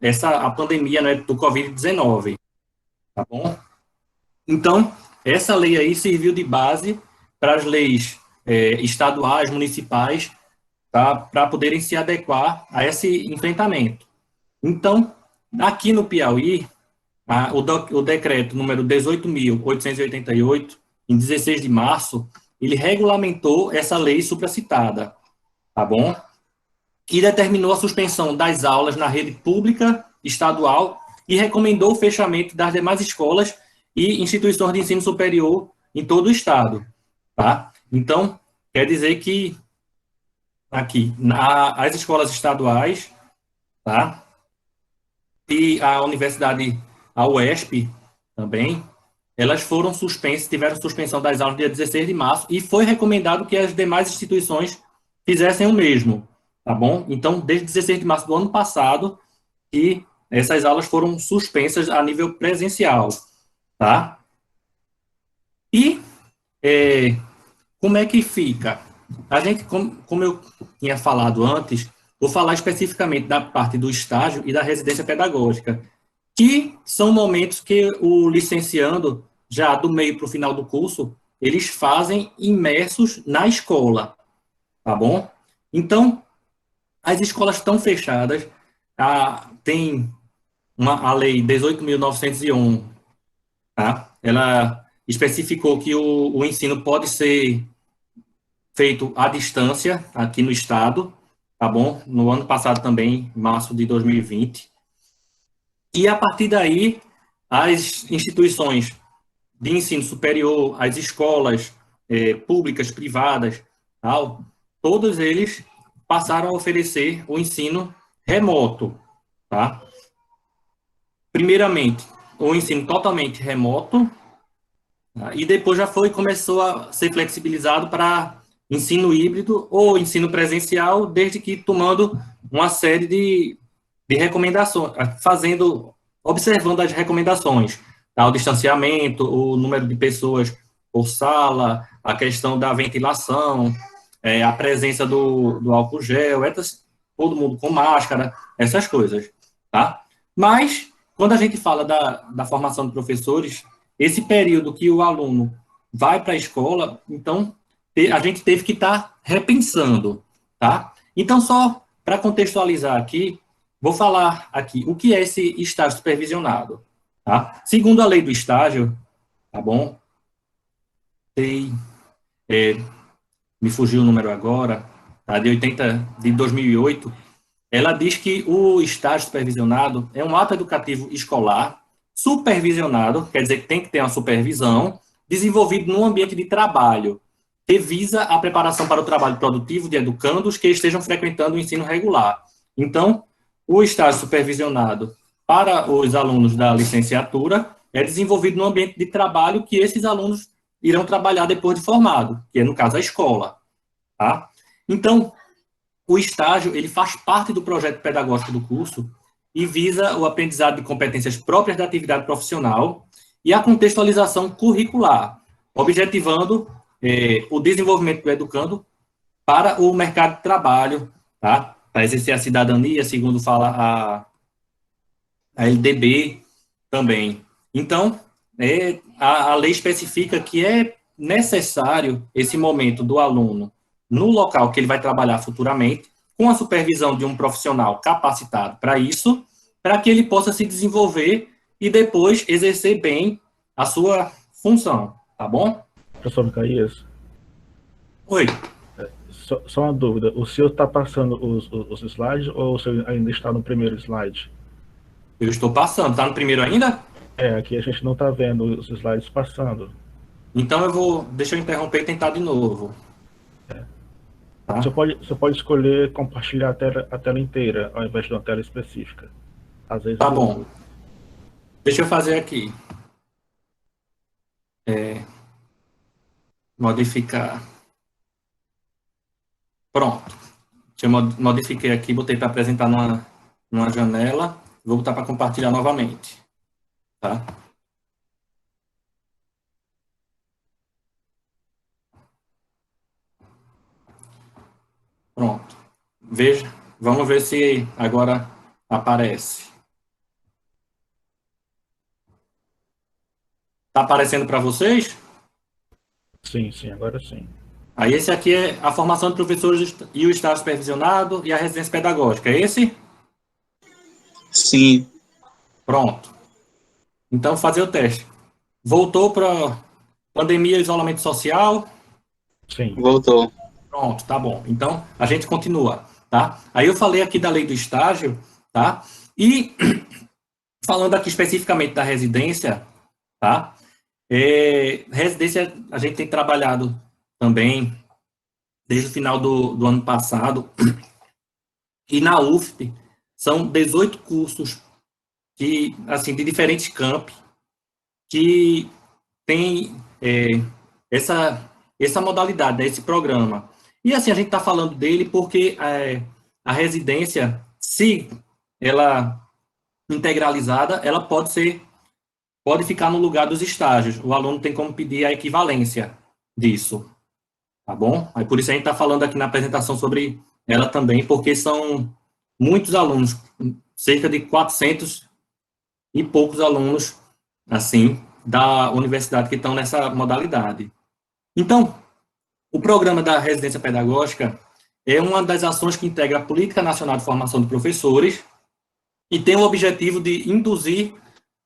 a pandemia, né, do Covid-19, tá bom? Então, essa lei aí serviu de base para as leis estaduais, municipais, tá, para poderem se adequar a esse enfrentamento. Então, aqui no Piauí, o decreto número 18.888, em 16 de março, ele regulamentou essa lei supracitada, tá bom? E determinou a suspensão das aulas na rede pública estadual e recomendou o fechamento das demais escolas e instituições de ensino superior em todo o estado, tá? Então, quer dizer que aqui, as escolas estaduais, tá? E a universidade, a UESP também, elas foram suspensas, tiveram suspensão das aulas dia 16 de março e foi recomendado que as demais instituições fizessem o mesmo, tá bom? Então, desde 16 de março do ano passado, que essas aulas foram suspensas a nível presencial, tá? E como é que fica? A gente, como eu tinha falado antes, vou falar especificamente da parte do estágio e da residência pedagógica, que são momentos que o licenciando, já do meio para o final do curso, eles fazem imersos na escola, tá bom? Então, as escolas estão fechadas, tem a lei 18.901, tá? Ela especificou que o ensino pode ser feito à distância aqui no estado, tá bom? No ano passado também, março de 2020. E a partir daí, as instituições de ensino superior, as escolas públicas, privadas, tal, todos eles passaram a oferecer o ensino remoto, tá? Primeiramente, o ensino totalmente remoto, tá? E depois começou a ser flexibilizado para ensino híbrido ou ensino presencial, desde que tomando uma série de recomendações, observando as recomendações, tá? O distanciamento, o número de pessoas por sala, a questão da ventilação, a presença do álcool gel, todo mundo com máscara, essas coisas, tá? Mas, quando a gente fala da formação de professores, esse período que o aluno vai para a escola, então, a gente teve que estar repensando, tá? Então, só para contextualizar aqui, vou falar aqui o que é esse estágio supervisionado, tá? Segundo a lei do estágio, tá bom? Tem, me fugiu o número agora, tá? De 2008, ela diz que o estágio supervisionado é um ato educativo escolar supervisionado, quer dizer que tem que ter uma supervisão, desenvolvido num ambiente de trabalho, que visa a preparação para o trabalho produtivo de educandos que estejam frequentando o ensino regular. Então, o estágio supervisionado para os alunos da licenciatura é desenvolvido no ambiente de trabalho que esses alunos irão trabalhar depois de formado, que é, no caso, a escola. Tá? Então, o estágio ele faz parte do projeto pedagógico do curso e visa o aprendizado de competências próprias da atividade profissional e a contextualização curricular, objetivando o desenvolvimento do educando para o mercado de trabalho, tá? Para exercer a cidadania, segundo fala a LDB também. Então, a lei especifica que é necessário esse momento do aluno no local que ele vai trabalhar futuramente, com a supervisão de um profissional capacitado para isso, para que ele possa se desenvolver e depois exercer bem a sua função, tá bom? Professor Micaías, Oi, só uma dúvida. O senhor está passando os slides ou o senhor ainda está no primeiro slide? eu estou passando, tá no primeiro ainda? É, aqui a gente não está vendo os slides passando. Então deixa eu interromper e tentar de novo, tá? Você pode escolher compartilhar a tela inteira, ao invés de uma tela específica. Às vezes Tá ele bom, muda. deixa eu fazer aqui, modificar, pronto. Eu modifiquei aqui, botei para apresentar numa janela, vou botar para compartilhar novamente, tá? Pronto. Veja, vamos ver se agora aparece. Tá aparecendo para vocês? Sim, sim, agora sim. Aí esse aqui é a formação de professores e o estágio supervisionado e a residência pedagógica. É esse? Sim, Pronto. Então, fazer o teste. Voltou para pandemia e isolamento social? Sim. voltou. Pronto, tá bom. Então, a gente continua, tá? Aí eu falei aqui da lei do estágio, tá? E falando aqui especificamente da residência, tá? Residência, a gente tem trabalhado também desde o final do ano passado, e na UFP são 18 cursos que, assim, de diferentes campi, que tem essa modalidade, né, esse programa. E assim, a gente está falando dele porque a residência, se ela integralizada, ela pode ficar no lugar dos estágios. O aluno tem como pedir a equivalência disso, tá bom? Aí por isso a gente está falando aqui na apresentação sobre ela também, porque são muitos alunos, cerca de 400 e poucos alunos, assim, da universidade que estão nessa modalidade. Então, o programa da residência pedagógica é uma das ações que integra a Política Nacional de Formação de Professores e tem o objetivo de induzir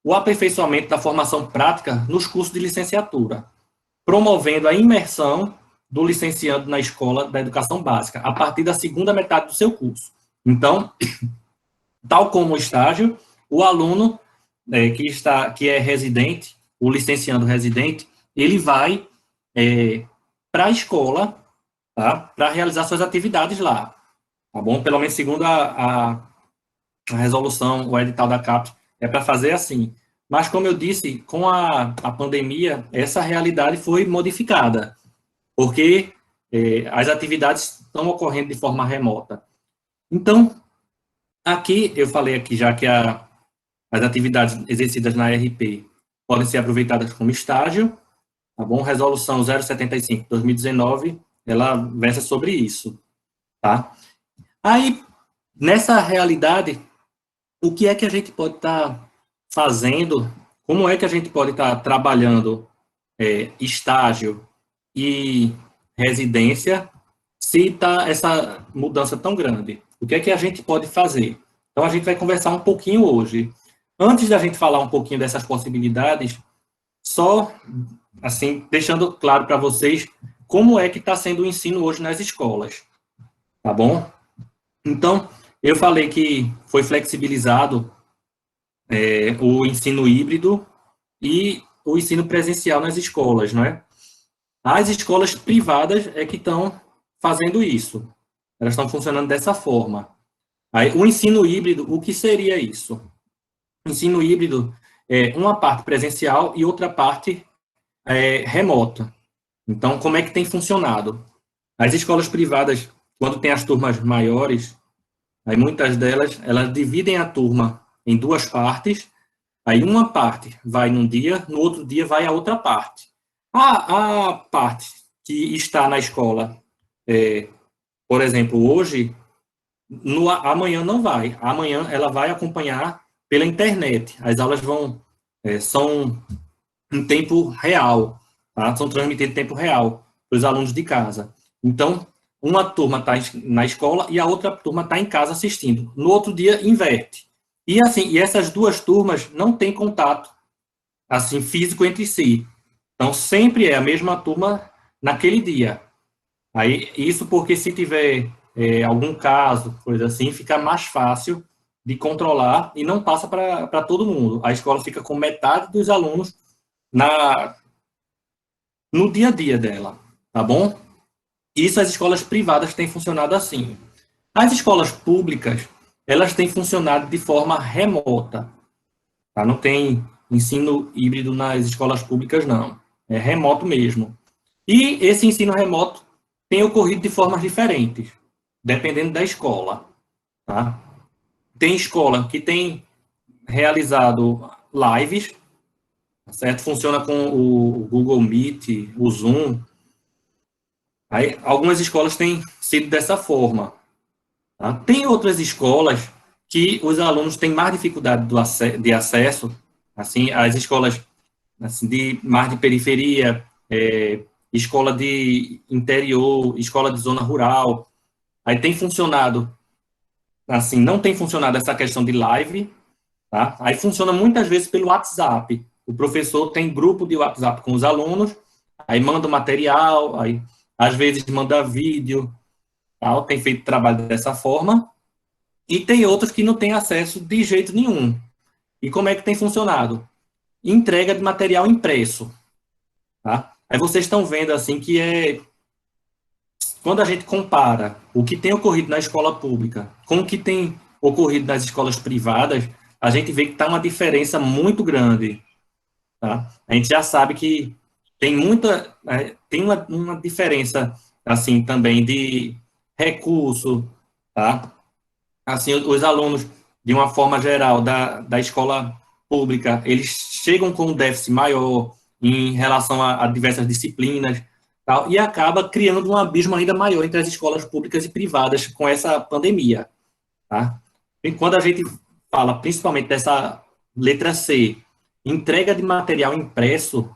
o aperfeiçoamento da formação prática nos cursos de licenciatura, promovendo a imersão do licenciando na escola da educação básica, a partir da segunda metade do seu curso. Então, tal como o estágio, o aluno que é residente, o licenciando residente, ele vai para a escola, tá? Para realizar suas atividades lá, tá bom? Pelo menos segundo a resolução, o edital da CAPES, é para fazer assim. Mas, como eu disse, com a pandemia, essa realidade foi modificada, porque as atividades estão ocorrendo de forma remota. Então, aqui, eu falei aqui já que as atividades exercidas na RP podem ser aproveitadas como estágio, tá bom? Resolução 075/2019, ela versa sobre isso, tá? Aí, nessa realidade, o que é que a gente pode estar fazendo, como é que a gente pode estar trabalhando estágio e residência se está essa mudança tão grande? O que é que a gente pode fazer? Então, a gente vai conversar um pouquinho hoje. Antes da gente falar um pouquinho dessas possibilidades, só, assim, deixando claro para vocês como é que está sendo o ensino hoje nas escolas, tá bom? Então, eu falei que foi flexibilizado o ensino híbrido e o ensino presencial nas escolas, não é? As escolas privadas é que estão fazendo isso. Elas estão funcionando dessa forma. Aí, o ensino híbrido, o que seria isso? O ensino híbrido é uma parte presencial e outra parte remota. Então, como é que tem funcionado? As escolas privadas, quando tem as turmas maiores, aí muitas delas, elas dividem a turma em duas partes, aí uma parte vai num dia, no outro dia vai a outra parte. A parte que está na escola, por exemplo, hoje, amanhã não vai. Amanhã ela vai acompanhar pela internet. As aulas são em tempo real, tá? São transmitidas em tempo real para os alunos de casa. Então, uma turma está na escola e a outra turma está em casa assistindo. No outro dia, inverte. E assim, e essas duas turmas não têm contato assim físico entre si. Então, sempre é a mesma turma naquele dia. Aí, isso porque se tiver algum caso, coisa assim, fica mais fácil de controlar e não passa para todo mundo. A escola fica com metade dos alunos no dia a dia dela, tá bom? Isso as escolas privadas têm funcionado assim. As escolas públicas, elas têm funcionado de forma remota, tá? Não tem ensino híbrido nas escolas públicas, não. É remoto mesmo. E esse ensino remoto tem ocorrido de formas diferentes, dependendo da escola, tá? Tem escola que tem realizado lives, certo? Funciona com o Google Meet, o Zoom. Aí, algumas escolas têm sido dessa forma. Tá? Tem outras escolas que os alunos têm mais dificuldade de acesso, assim, as escolas assim, mais de periferia, escola de interior, escola de zona rural. Aí tem funcionado, assim, não tem funcionado essa questão de live, tá? Aí funciona muitas vezes pelo WhatsApp. O professor tem grupo de WhatsApp com os alunos, aí manda material, aí às vezes manda vídeo, tal, tem feito trabalho dessa forma. E tem outros que não têm acesso de jeito nenhum. E como é que tem funcionado? Entrega de material impresso, tá? Aí vocês estão vendo assim que quando a gente compara o que tem ocorrido na escola pública com o que tem ocorrido nas escolas privadas, a gente vê que está uma diferença muito grande, tá? A gente já sabe que tem uma diferença assim também de recurso, tá? Assim, os alunos, de uma forma geral, da escola pública, eles chegam com um déficit maior em relação a diversas disciplinas, tal, e acaba criando um abismo ainda maior entre as escolas públicas e privadas com essa pandemia, tá? E quando a gente fala, principalmente dessa letra C, entrega de material impresso,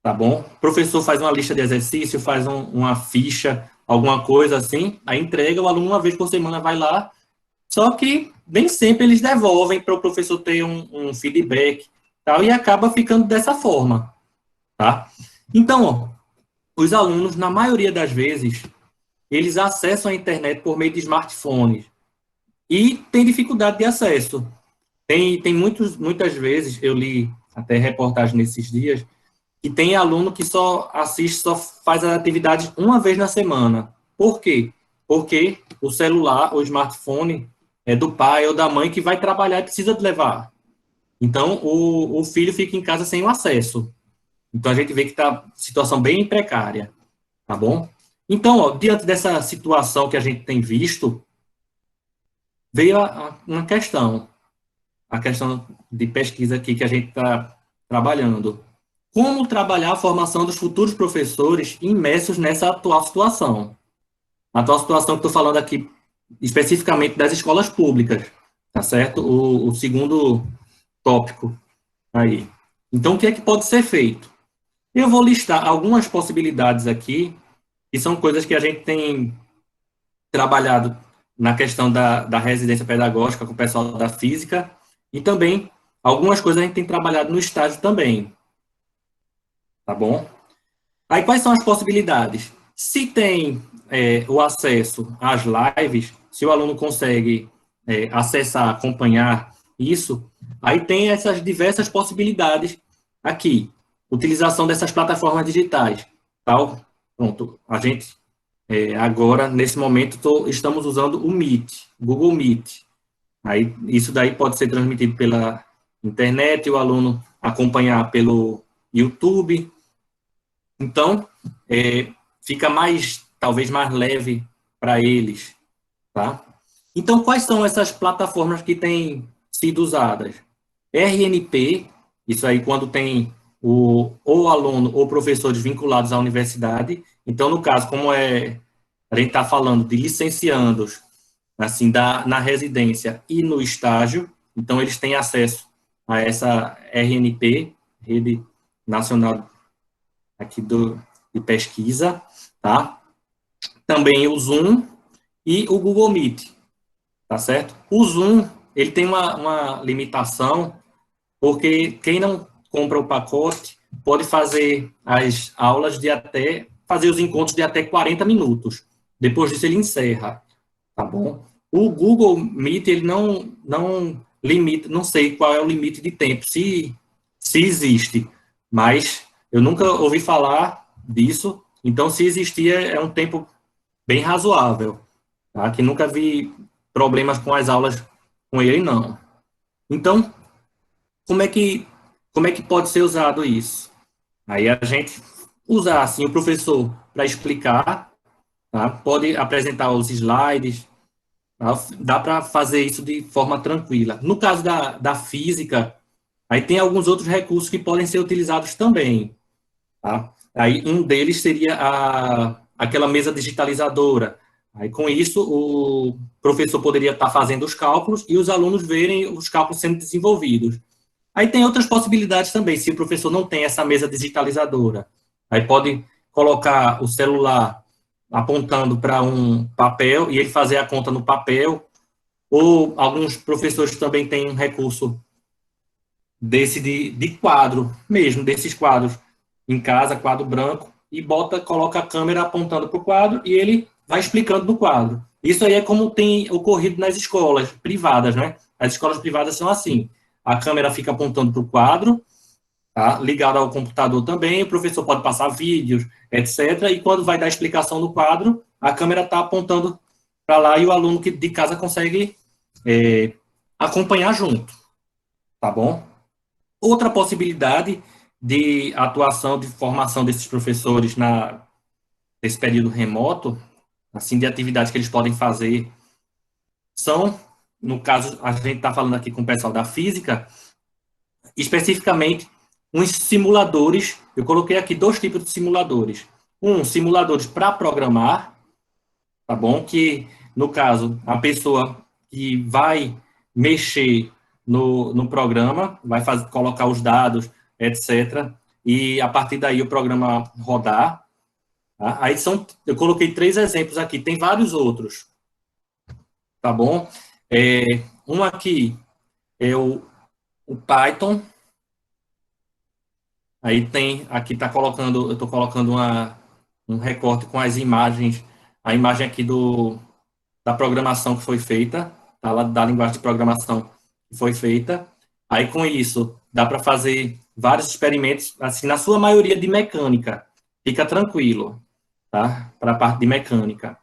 tá bom? O professor faz uma lista de exercício, faz uma ficha, alguma coisa assim, aí entrega, o aluno uma vez por semana vai lá. Só que nem sempre eles devolvem para o professor ter um feedback, tal, e acaba ficando dessa forma, tá? Então, ó, os alunos, na maioria das vezes, eles acessam a internet por meio de smartphones e tem dificuldade de acesso. Tem muitas vezes, eu li até reportagem nesses dias, que tem aluno que só assiste, só faz as atividades uma vez na semana. Por quê? Porque o celular, o smartphone, é do pai ou da mãe que vai trabalhar e precisa de levar. Então, o filho fica em casa sem o acesso. Então, a gente vê que está situação bem precária, tá bom? Então, ó, diante dessa situação que a gente tem visto, veio uma questão, a questão de pesquisa aqui que a gente está trabalhando. Como trabalhar a formação dos futuros professores imersos nessa atual situação? A atual situação que estou falando aqui, especificamente das escolas públicas, tá certo? O segundo tópico aí. Então, o que é que pode ser feito? Eu vou listar algumas possibilidades aqui, que são coisas que a gente tem trabalhado na questão da residência pedagógica com o pessoal da física, e também algumas coisas a gente tem trabalhado no estágio também, tá bom? Aí, quais são as possibilidades? Se tem o acesso às lives, se o aluno consegue acessar, acompanhar isso, aí tem essas diversas possibilidades aqui. Utilização dessas plataformas digitais, tal. Pronto, a gente agora, nesse momento, estamos usando o Meet, Google Meet. Aí, isso daí pode ser transmitido pela internet, o aluno acompanhar pelo YouTube. Então, fica talvez mais leve para eles, tá? Então, quais são essas plataformas que têm sido usadas? RNP, isso aí quando tem ou aluno ou professores vinculados à universidade. Então, no caso, a gente está falando de licenciandos, assim, na residência e no estágio, então eles têm acesso a essa RNP, Rede Nacional aqui de pesquisa, tá? Também o Zoom e o Google Meet, tá certo? O Zoom, ele tem uma limitação, porque quem não compra o pacote pode fazer as aulas fazer os encontros de até 40 minutos. Depois disso ele encerra, tá bom? O Google Meet, ele não limita, não sei qual é o limite de tempo, se existe, mas eu nunca ouvi falar disso, então se existia é um tempo bem razoável, tá? Que nunca vi problemas com as aulas com ele, não. Então, como é que pode ser usado isso? Aí a gente usar assim o professor para explicar, tá? Pode apresentar os slides, tá? Dá para fazer isso de forma tranquila. No caso da física, aí tem alguns outros recursos que podem ser utilizados também, tá? Aí um deles seria aquela mesa digitalizadora. Aí com isso o professor poderia estar fazendo os cálculos e os alunos verem os cálculos sendo desenvolvidos. Aí tem outras possibilidades também, se o professor não tem essa mesa digitalizadora. Aí pode colocar o celular apontando para um papel e ele fazer a conta no papel, ou alguns professores também têm um recurso desse de quadro mesmo, desses quadros em casa, quadro branco, e coloca a câmera apontando para o quadro e ele vai explicando no quadro. Isso aí é como tem ocorrido nas escolas privadas, né? As escolas privadas são assim, a câmera fica apontando para o quadro, tá? Ligado ao computador também, o professor pode passar vídeos, etc. E quando vai dar explicação no quadro, a câmera está apontando para lá e o aluno que de casa consegue acompanhar junto, tá bom? Outra possibilidade de atuação, de formação desses professores nesse período remoto, assim, de atividades que eles podem fazer, são, no caso, a gente está falando aqui com o pessoal da física, especificamente, uns simuladores. Eu coloquei aqui 2 tipos de simuladores. Simuladores para programar, tá bom? Que, no caso, a pessoa que vai mexer no programa, vai colocar os dados, etc. E, a partir daí, o programa rodar. Tá? Aí eu coloquei 3 exemplos aqui, tem vários outros, tá bom? Um aqui é o Python. Aí tem, aqui tá colocando, eu estou colocando um recorte com as imagens, a imagem aqui da programação que foi feita, tá? Lá da linguagem de programação que foi feita. Aí com isso, dá para fazer vários experimentos, assim, na sua maioria de mecânica. Fica tranquilo, tá? Para a parte de mecânica.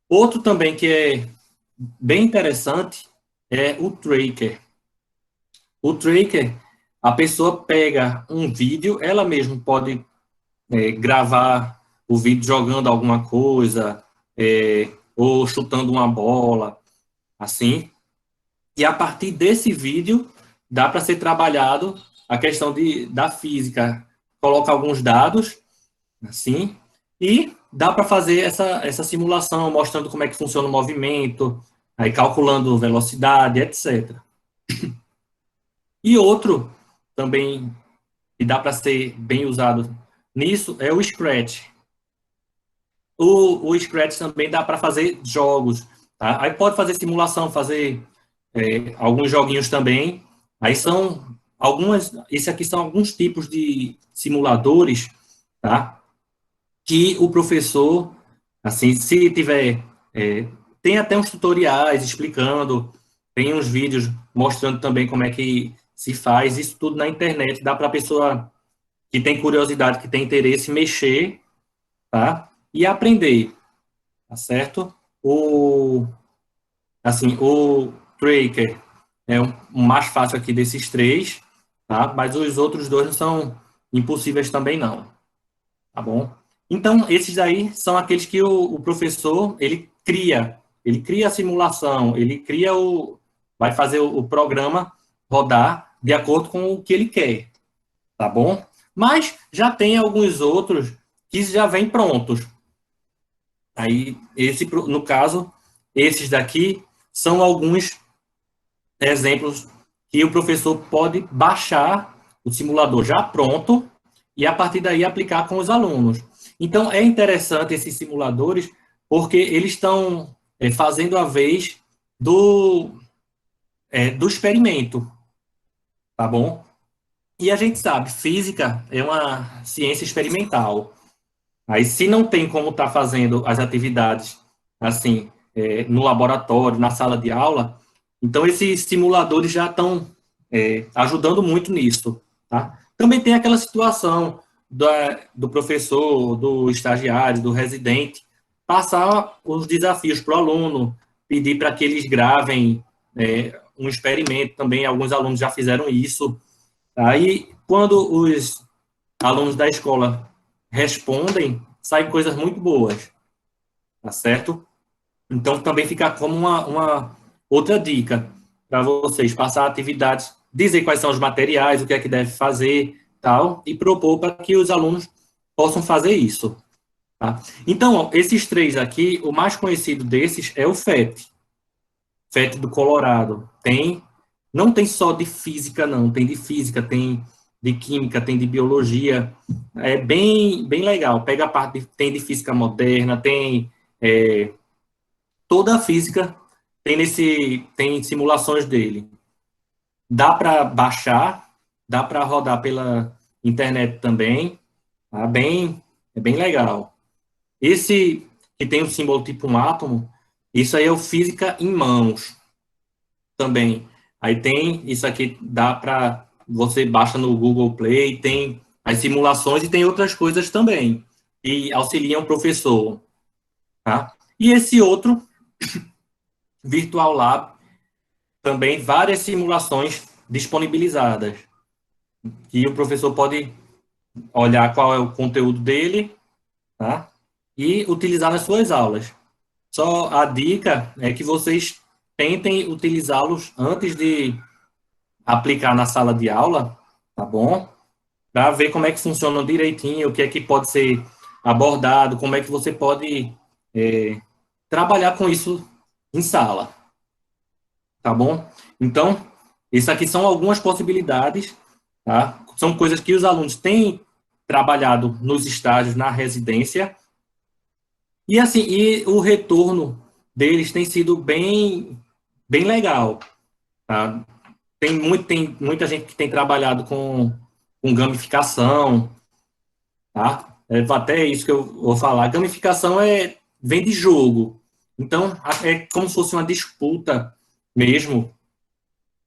Outro também que é bem interessante é o Tracker. O Tracker, a pessoa pega um vídeo, ela mesma pode gravar o vídeo jogando alguma coisa, ou chutando uma bola, assim. E a partir desse vídeo, dá para ser trabalhado a questão da física. Coloca alguns dados, assim, e dá para fazer essa simulação, mostrando como é que funciona o movimento, aí calculando velocidade, etc. E outro também que dá para ser bem usado nisso é o Scratch. O Scratch também dá para fazer jogos, tá? Aí pode fazer simulação, fazer alguns joguinhos também. Aí são esse aqui são alguns tipos de simuladores, tá? Que o professor, assim, se tiver, tem até uns tutoriais explicando, tem uns vídeos mostrando também como é que se faz, isso tudo na internet, dá para a pessoa que tem curiosidade, que tem interesse, mexer, tá? E aprender, tá certo? O Tracker é o mais fácil aqui desses 3, tá? Mas os outros 2 não são impossíveis também não, tá bom? Então, esses aí são aqueles que o professor, ele cria a simulação, vai fazer o programa rodar de acordo com o que ele quer, tá bom? Mas já tem alguns outros que já vêm prontos. Aí, no caso, esses daqui são alguns exemplos que o professor pode baixar o simulador já pronto e, a partir daí, aplicar com os alunos. Então, é interessante esses simuladores porque eles estão fazendo a vez do experimento, tá bom? E a gente sabe, física é uma ciência experimental. Aí, se não tem como estar fazendo as atividades assim, no laboratório, na sala de aula, então esses simuladores já estão ajudando muito nisso. Tá? Também tem aquela situação do professor, do estagiário, do residente, passar os desafios para o aluno, pedir para que eles gravem um experimento também, alguns alunos já fizeram isso. Aí, quando os alunos da escola respondem, saem coisas muito boas, tá certo? Então, também fica como uma outra dica para vocês, passar atividades, dizer quais são os materiais, o que é que deve fazer, tal, e propor para que os alunos possam fazer isso. Tá? Então, ó, esses 3 aqui, o mais conhecido desses é o FET do Colorado. Tem não tem só de física, não. Tem de física, tem de química, tem de biologia. É bem legal. Pega a parte, tem de física moderna, tem toda a física tem simulações dele. Dá para baixar, dá para rodar pela internet também. Tá? É bem legal. Esse que tem o símbolo tipo um átomo, isso aí é o Física em Mãos também. Aí tem isso aqui, dá para você baixa no Google Play, tem as simulações e tem outras coisas também que auxiliam o professor, tá? E esse outro Virtual Lab também várias simulações disponibilizadas que o professor pode olhar qual é o conteúdo dele, tá? E utilizar nas suas aulas. Só a dica é que vocês tentem utilizá-los antes de aplicar na sala de aula, tá bom? Para ver como é que funciona direitinho, o que é que pode ser abordado, como é que você pode trabalhar com isso em sala, tá bom? Então, isso aqui são algumas possibilidades, tá? São coisas que os alunos têm trabalhado nos estágios, na residência, e assim, e o retorno deles tem sido bem legal, tá? Tem muita gente que tem trabalhado com gamificação, tá? É até isso que eu vou falar. Gamificação vem de jogo. Então, é como se fosse uma disputa mesmo.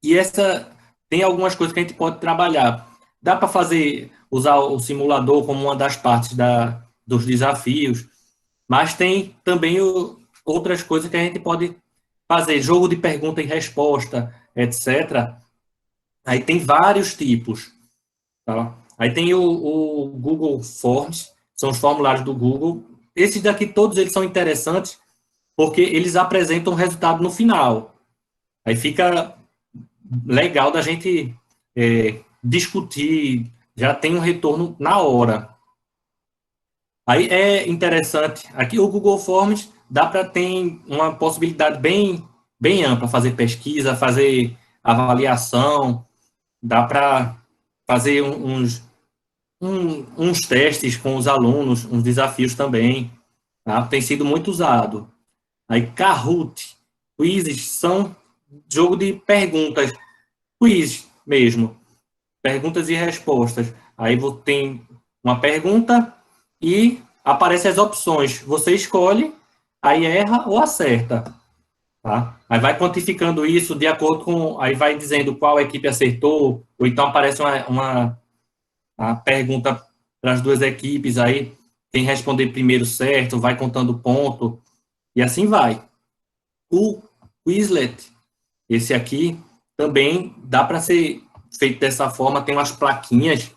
E essa tem algumas coisas que a gente pode trabalhar. Dá para usar o simulador como uma das partes dos desafios, mas tem também outras coisas que a gente pode fazer, jogo de pergunta e resposta, etc. Aí tem vários tipos, tá? Aí tem o Google Forms, são os formulários do Google. Esses daqui, todos eles são interessantes, porque eles apresentam o resultado no final. Aí fica legal da gente discutir, já tem um retorno na hora. Aí é interessante, aqui o Google Forms dá para ter uma possibilidade bem ampla, fazer pesquisa, fazer avaliação, dá para fazer uns testes com os alunos, uns desafios também, tá? Tem sido muito usado. Aí Kahoot, quizzes são jogo de perguntas, quiz mesmo, perguntas e respostas. Aí você tem uma pergunta e aparecem as opções. Você escolhe, aí erra ou acerta. Tá? Aí vai quantificando isso de acordo com. Aí vai dizendo qual equipe acertou, ou então aparece uma pergunta para as duas equipes, aí quem responder primeiro certo, vai contando ponto, e assim vai. O Quizlet, esse aqui, também dá para ser feito dessa forma, tem umas plaquinhas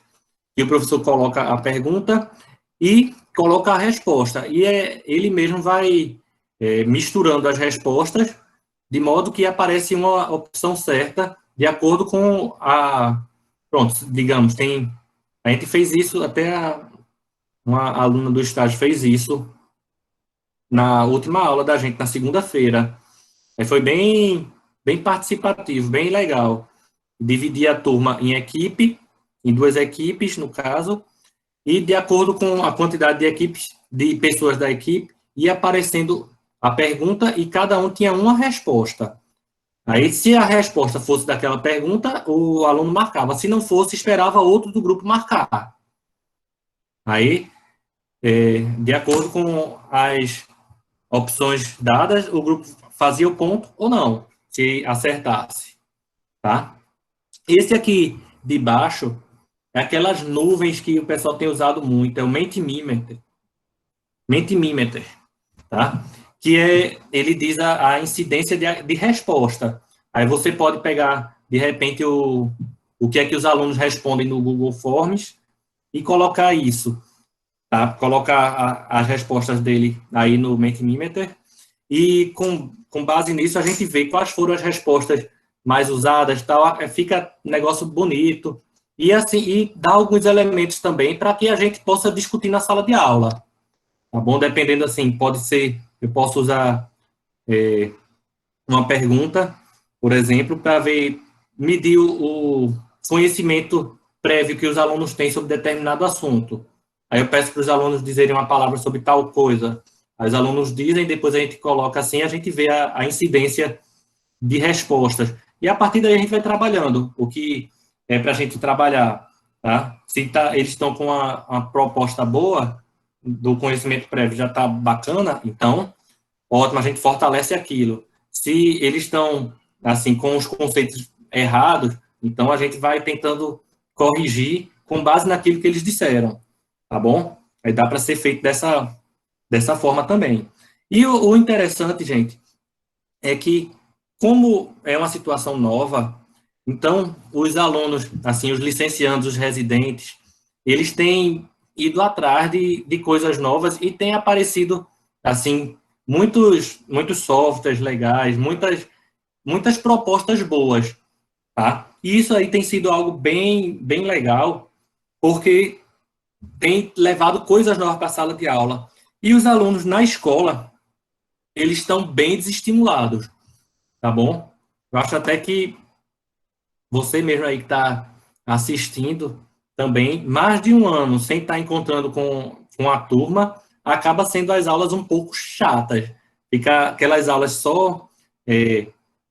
que o professor coloca a pergunta e coloca a resposta. E ele mesmo vai misturando as respostas de modo que aparece uma opção certa de acordo com a... Pronto, digamos, a gente fez isso, uma aluna do estágio fez isso na última aula da gente, na segunda-feira. Foi bem participativo, bem legal. Dividir a turma em duas equipes, no caso, e de acordo com a quantidade de pessoas da equipe, ia aparecendo a pergunta e cada um tinha uma resposta. Aí, se a resposta fosse daquela pergunta, o aluno marcava. Se não fosse, esperava outro do grupo marcar. Aí, de acordo com as opções dadas, o grupo fazia o ponto ou não, se acertasse, tá? Esse aqui de baixo é aquelas nuvens que o pessoal tem usado muito, é o Mentimeter, tá? Ele diz a incidência de resposta. Aí você pode pegar, de repente, o que é que os alunos respondem no Google Forms e colocar isso, tá? Colocar as respostas dele aí no Mentimeter e com base nisso a gente vê quais foram as respostas mais usadas, tal, fica um negócio bonito e assim e dá alguns elementos também para que a gente possa discutir na sala de aula, tá bom? Dependendo assim, pode ser, eu posso usar uma pergunta, por exemplo, para ver medir o conhecimento prévio que os alunos têm sobre determinado assunto. Aí eu peço para os alunos dizerem uma palavra sobre tal coisa. Aí os alunos dizem, depois a gente coloca assim, a gente vê a incidência de respostas. E a partir daí a gente vai trabalhando o que é para a gente trabalhar. Tá? Se eles estão com uma proposta boa, do conhecimento prévio já está bacana, então, ótimo, a gente fortalece aquilo. Se eles estão, assim, com os conceitos errados, então a gente vai tentando corrigir com base naquilo que eles disseram, tá bom? Aí dá para ser feito dessa forma também. E o interessante, gente, é que, como é uma situação nova, então, os alunos, assim, os licenciandos, os residentes, eles têm ido atrás de coisas novas e tem aparecido, assim, muitos softwares legais, muitas propostas boas, tá? E isso aí tem sido algo bem legal, porque tem levado coisas novas para a sala de aula. E os alunos na escola, eles estão bem desestimulados, tá bom? Eu acho até que você mesmo aí que está assistindo também, mais de um ano sem estar encontrando com a turma, acaba sendo as aulas um pouco chatas. Fica aquelas aulas só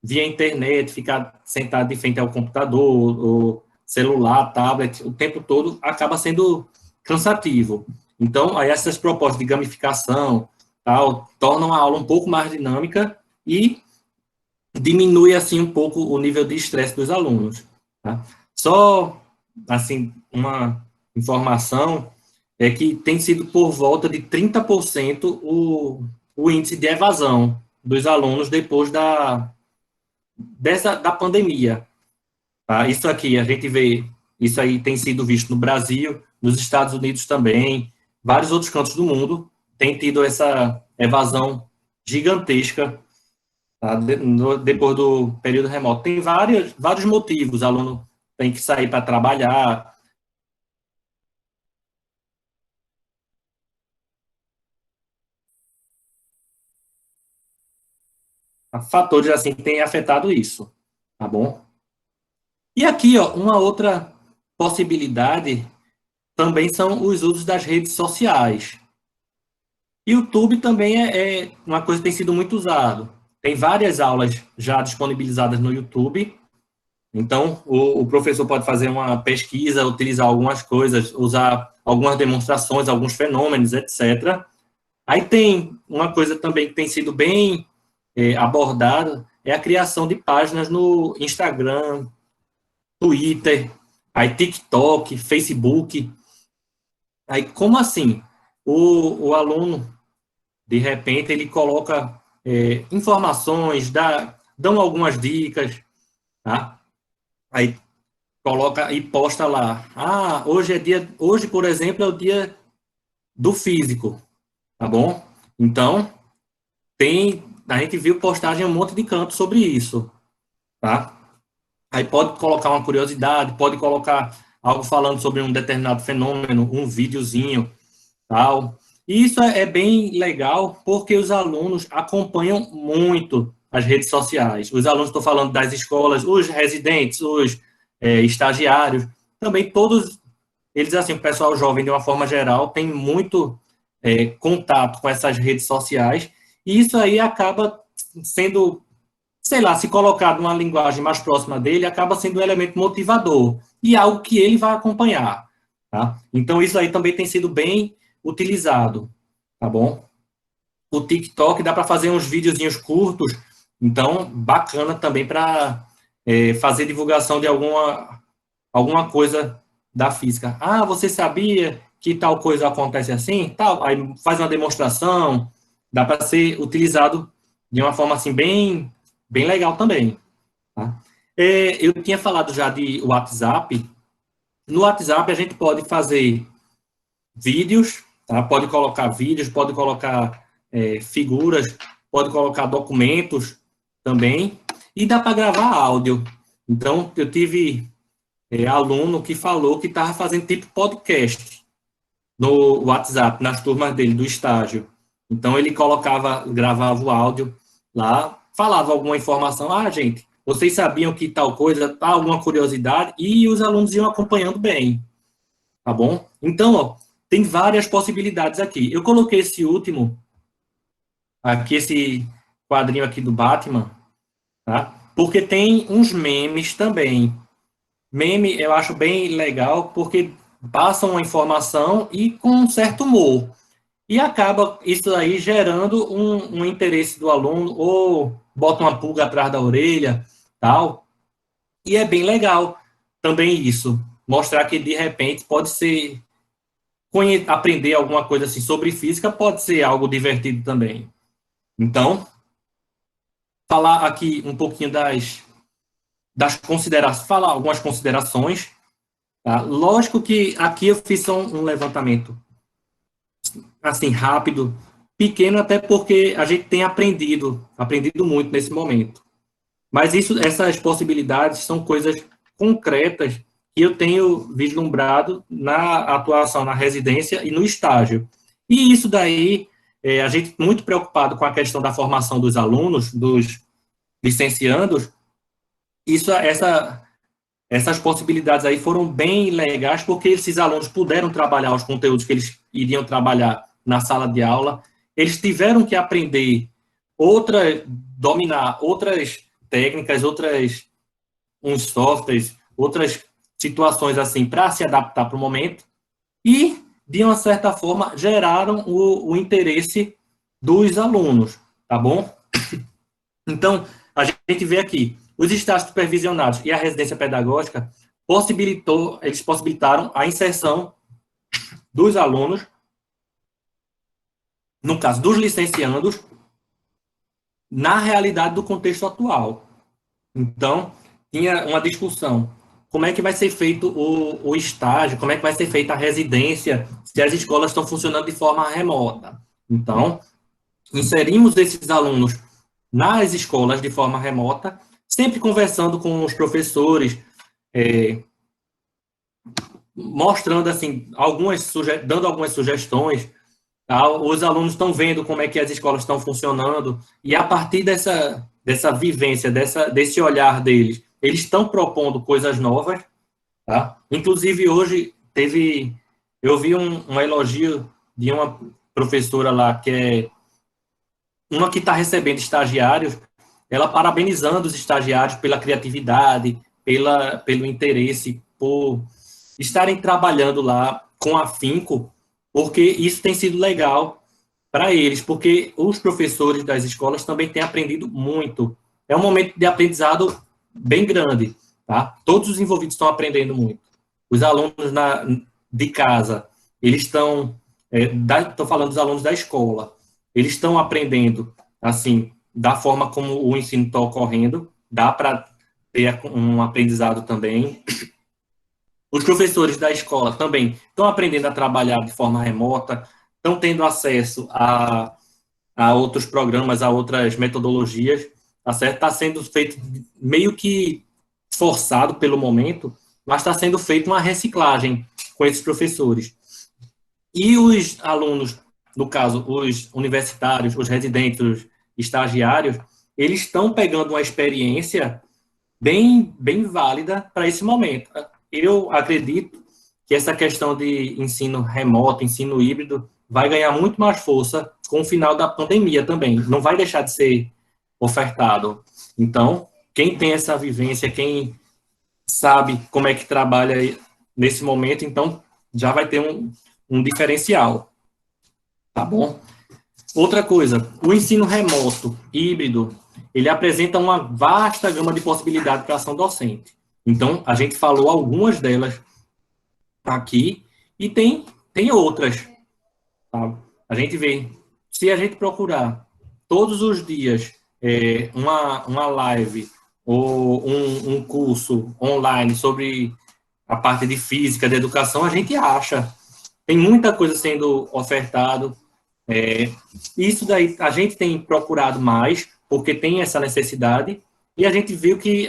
via internet, ficar sentado de frente ao computador, ou celular, tablet, o tempo todo, acaba sendo cansativo. Então, aí essas propostas de gamificação, tal, tornam a aula um pouco mais dinâmica e diminui, assim, um pouco o nível de estresse dos alunos. Tá? Só, assim, uma informação é que tem sido por volta de 30% o índice de evasão dos alunos depois da pandemia. Tá? Isso aqui, a gente vê, isso aí tem sido visto no Brasil, nos Estados Unidos também, vários outros cantos do mundo tem tido essa evasão gigantesca, tá? Depois do período remoto. Tem vários motivos, o aluno tem que sair para trabalhar, fatores assim que têm afetado isso, tá bom? E aqui, ó, uma outra possibilidade também são os usos das redes sociais. YouTube também é uma coisa que tem sido muito usado. Tem várias aulas já disponibilizadas no YouTube. Então, o professor pode fazer uma pesquisa, utilizar algumas coisas, usar algumas demonstrações, alguns fenômenos, etc. Aí tem uma coisa também que tem sido bem abordada, é a criação de páginas no Instagram, Twitter, aí TikTok, Facebook. Aí, como assim? O aluno, de repente, ele coloca informações, dão algumas dicas, tá? Aí coloca e posta lá. Ah, hoje, por exemplo, é o dia do físico, tá bom? Então, a gente viu postagem em um monte de canto sobre isso, tá? Aí pode colocar uma curiosidade, pode colocar algo falando sobre um determinado fenômeno, um videozinho, tal. E isso é bem legal, porque os alunos acompanham muito as redes sociais. Os alunos, estou falando das escolas, os residentes, os estagiários, também todos eles, assim, o pessoal jovem, de uma forma geral, tem muito contato com essas redes sociais, e isso aí acaba sendo, sei lá, se colocar numa linguagem mais próxima dele, acaba sendo um elemento motivador, e algo que ele vai acompanhar, tá? Então, isso aí também tem sido bem utilizado, tá bom? O TikTok dá para fazer uns videozinhos curtos, então, bacana também para fazer divulgação de alguma coisa da física. Ah, você sabia que tal coisa acontece assim? Tal, aí faz uma demonstração, dá para ser utilizado de uma forma assim bem legal também. Tá? Eu tinha falado já de WhatsApp. No WhatsApp a gente pode fazer vídeos, tá? Pode colocar vídeos, pode colocar figuras, pode colocar documentos também, e dá para gravar áudio. Então, eu tive aluno que falou que estava fazendo tipo podcast no WhatsApp, nas turmas dele, do estágio. Então, ele gravava o áudio lá, falava alguma informação. Ah, gente, vocês sabiam que tal coisa, tá alguma curiosidade, e os alunos iam acompanhando bem, tá bom? Então, ó, tem várias possibilidades aqui. Eu coloquei esse último, aqui, esse quadrinho aqui do Batman, tá? Porque tem uns memes também. Meme eu acho bem legal, porque passam uma informação e com um certo humor. E acaba isso aí gerando um interesse do aluno, ou bota uma pulga atrás da orelha, tal. E é bem legal também isso. Mostrar que, de repente, pode ser... aprender alguma coisa assim sobre física pode ser algo divertido também. Então, falar aqui um pouquinho das considerações, falar algumas considerações. Tá? Lógico que aqui eu fiz só um levantamento assim, rápido, pequeno, até porque a gente tem aprendido muito nesse momento. Mas essas possibilidades são coisas concretas que eu tenho vislumbrado na atuação na residência e no estágio. E isso daí, a gente muito preocupado com a questão da formação dos alunos, dos licenciandos, essas possibilidades aí foram bem legais, porque esses alunos puderam trabalhar os conteúdos que eles iriam trabalhar na sala de aula, eles tiveram que aprender dominar outras técnicas, uns softwares, outras situações assim, para se adaptar para o momento, e, de uma certa forma, geraram o interesse dos alunos, tá bom? Então, a gente vê aqui, os estágios supervisionados e a residência pedagógica eles possibilitaram a inserção dos alunos, no caso dos licenciandos, na realidade do contexto atual. Então, tinha uma discussão, como é que vai ser feito o estágio, como é que vai ser feita a residência, se as escolas estão funcionando de forma remota. Então, inserimos esses alunos nas escolas de forma remota, sempre conversando com os professores, mostrando assim, dando algumas sugestões. Tá? Os alunos estão vendo como é que as escolas estão funcionando, e a partir dessa vivência, desse olhar deles, eles estão propondo coisas novas. Tá? Inclusive, hoje eu vi um elogio de uma professora lá, que é uma que está recebendo estagiários, ela parabenizando os estagiários pela criatividade, pelo interesse, por estarem trabalhando lá com afinco, porque isso tem sido legal para eles, porque os professores das escolas também têm aprendido muito. É um momento de aprendizado bem grande, tá? Todos os envolvidos estão aprendendo muito. Os alunos de casa, eles estão, estou falando dos alunos da escola, eles estão aprendendo, assim, da forma como o ensino está ocorrendo, dá para ter um aprendizado também. Os professores da escola também estão aprendendo a trabalhar de forma remota, estão tendo acesso a outros programas, a outras metodologias, tá certo? Está sendo feito meio que forçado pelo momento, mas está sendo feita uma reciclagem com esses professores. E os alunos, no caso, os universitários, os residentes, os estagiários, eles estão pegando uma experiência bem válida para esse momento. Eu acredito que essa questão de ensino remoto, ensino híbrido, vai ganhar muito mais força com o final da pandemia também. Não vai deixar de ser ofertado. Então, quem tem essa vivência, quem sabe como é que trabalha nesse momento, então já vai ter um diferencial. Tá bom? Outra coisa, o ensino remoto, híbrido, ele apresenta uma vasta gama de possibilidades para a ação docente. Então, a gente falou algumas delas aqui, e tem outras. Tá? A gente vê, se a gente procurar todos os dias uma live ou um curso online sobre a parte de física, de educação, a gente acha. Tem muita coisa sendo ofertado. Isso daí a gente tem procurado mais, porque tem essa necessidade, e a gente viu que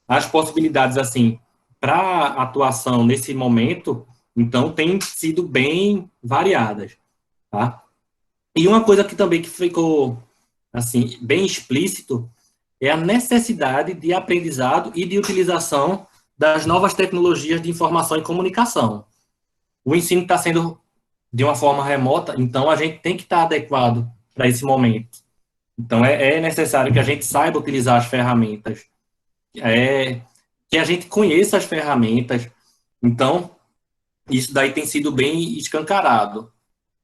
as possibilidades, assim, para atuação nesse momento, então, têm sido bem variadas, tá? E uma coisa que também que ficou, assim, bem explícito, é a necessidade de aprendizado e de utilização das novas tecnologias de informação e comunicação. O ensino está sendo de uma forma remota, então a gente tem que estar adequado para esse momento. Então, é necessário que a gente saiba utilizar as ferramentas, que a gente conheça as ferramentas. Então, isso daí tem sido bem escancarado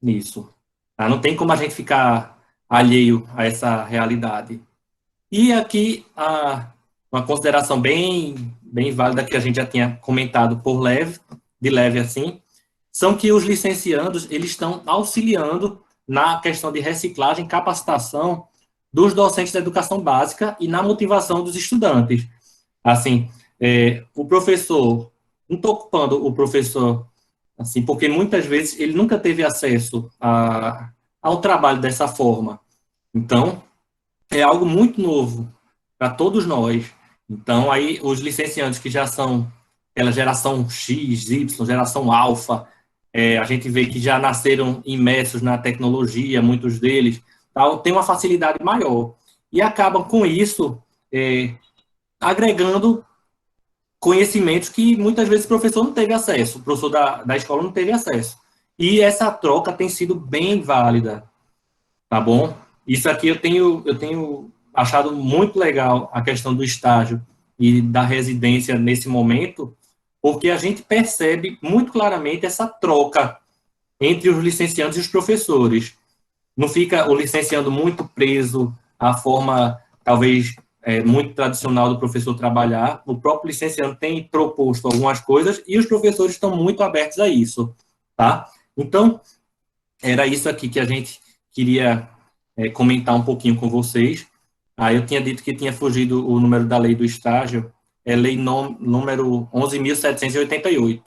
nisso. Tá? Não tem como a gente ficar alheio a essa realidade. E aqui, uma consideração bem válida que a gente já tinha comentado de leve assim, são que os licenciandos, eles estão auxiliando na questão de reciclagem e capacitação dos docentes da educação básica e na motivação dos estudantes. Assim, o professor, não estou ocupando o professor, assim, porque muitas vezes ele nunca teve acesso ao trabalho dessa forma. Então, é algo muito novo para todos nós. Então, aí, os licenciantes que já são pela geração X, Y, geração alfa, a gente vê que já nasceram imersos na tecnologia, muitos deles, tal, tem uma facilidade maior. E acabam, com isso, agregando conhecimentos que muitas vezes o professor não teve acesso, o professor da escola não teve acesso. E essa troca tem sido bem válida, tá bom? Isso aqui eu tenho achado muito legal a questão do estágio e da residência nesse momento, porque a gente percebe muito claramente essa troca entre os licenciandos e os professores. Não fica o licenciando muito preso à forma, talvez, muito tradicional do professor trabalhar. O próprio licenciando tem proposto algumas coisas e os professores estão muito abertos a isso, tá? Então, era isso aqui que a gente queria comentar um pouquinho com vocês. Eu tinha dito que tinha fugido o número da lei do estágio, lei número 11.788,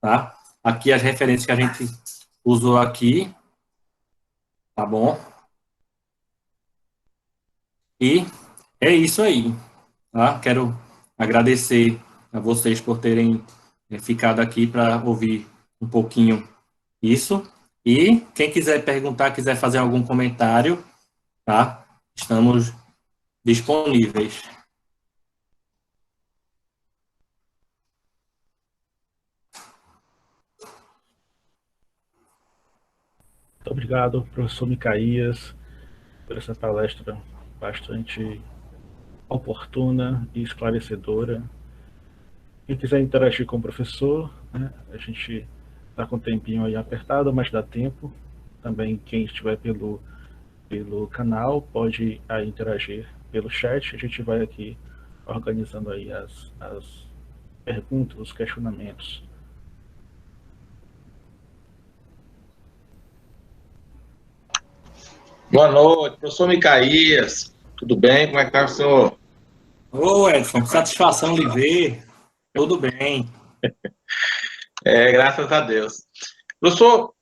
tá? Aqui as referências que a gente usou aqui, tá bom? E é isso aí, tá? Quero agradecer a vocês por terem ficado aqui para ouvir um pouquinho isso. E quem quiser perguntar, quiser fazer algum comentário, tá? Estamos disponíveis. Muito obrigado, professor Micaías, por essa palestra bastante oportuna e esclarecedora. Quem quiser interagir com o professor, né, a gente está com o tempinho aí apertado, mas dá tempo. Também quem estiver pelo canal pode aí interagir pelo chat. A gente vai aqui organizando aí as perguntas, os questionamentos. Boa noite, professor Micaías. Tudo bem? Como é que está o senhor? Ô, Edson, satisfação lhe ver. Tudo bem. Graças a Deus. Professor,